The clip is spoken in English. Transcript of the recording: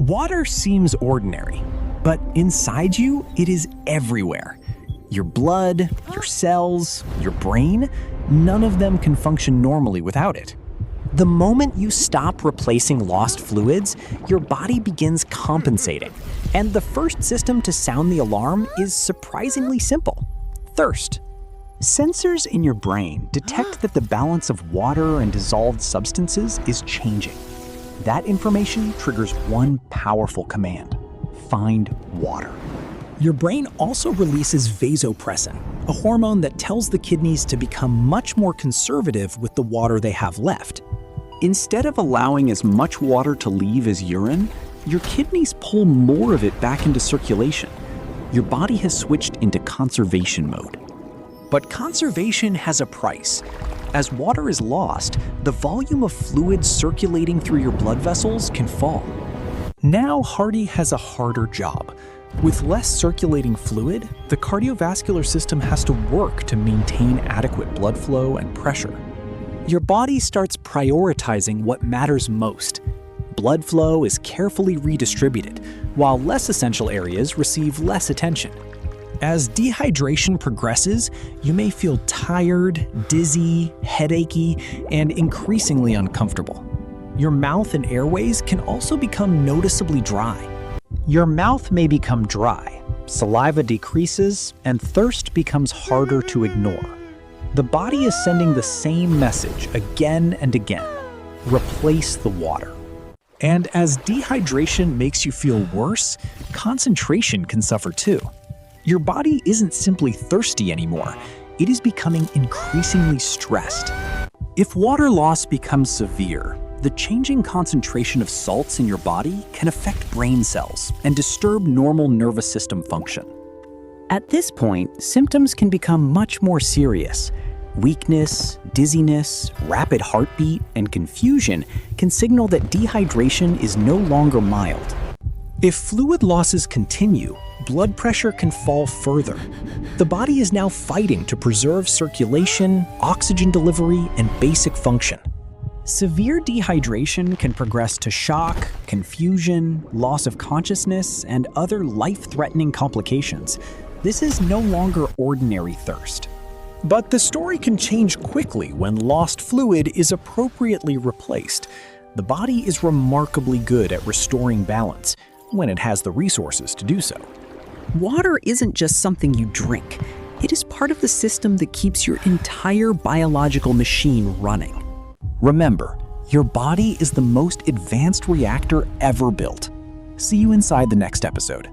Water seems ordinary, but inside you, it is everywhere. Your blood, your cells, your brain, none of them can function normally without it. The moment you stop replacing lost fluids, your body begins compensating. And the first system to sound the alarm is surprisingly simple: thirst. Sensors in your brain detect that the balance of water and dissolved substances is changing. That information triggers one powerful command: find water. Your brain also releases vasopressin, a hormone that tells the kidneys to become much more conservative with the water they have left. Instead of allowing as much water to leave as urine, your kidneys pull more of it back into circulation. Your body has switched into conservation mode. But conservation has a price. As water is lost, the volume of fluid circulating through your blood vessels can fall. Now Hearty has a harder job. With less circulating fluid, the cardiovascular system has to work to maintain adequate blood flow and pressure. Your body starts prioritizing what matters most. Blood flow is carefully redistributed, while less essential areas receive less attention. As dehydration progresses, you may feel tired, dizzy, headachy, and increasingly uncomfortable. Your mouth and airways can also become noticeably dry. Your mouth may become dry, saliva decreases, and thirst becomes harder to ignore. The body is sending the same message again and again: replace the water. And as dehydration makes you feel worse, concentration can suffer too. Your body isn't simply thirsty anymore, it is becoming increasingly stressed. If water loss becomes severe, the changing concentration of salts in your body can affect brain cells and disturb normal nervous system function. At this point, symptoms can become much more serious. Weakness, dizziness, rapid heartbeat, and confusion can signal that dehydration is no longer mild. If fluid losses continue, blood pressure can fall further. The body is now fighting to preserve circulation, oxygen delivery, and basic function. Severe dehydration can progress to shock, confusion, loss of consciousness, and other life-threatening complications. This is no longer ordinary thirst. But the story can change quickly when lost fluid is appropriately replaced. The body is remarkably good at restoring balance when it has the resources to do so. Water isn't just something you drink. It is part of the system that keeps your entire biological machine running. Remember, your body is the most advanced reactor ever built. See you inside the next episode.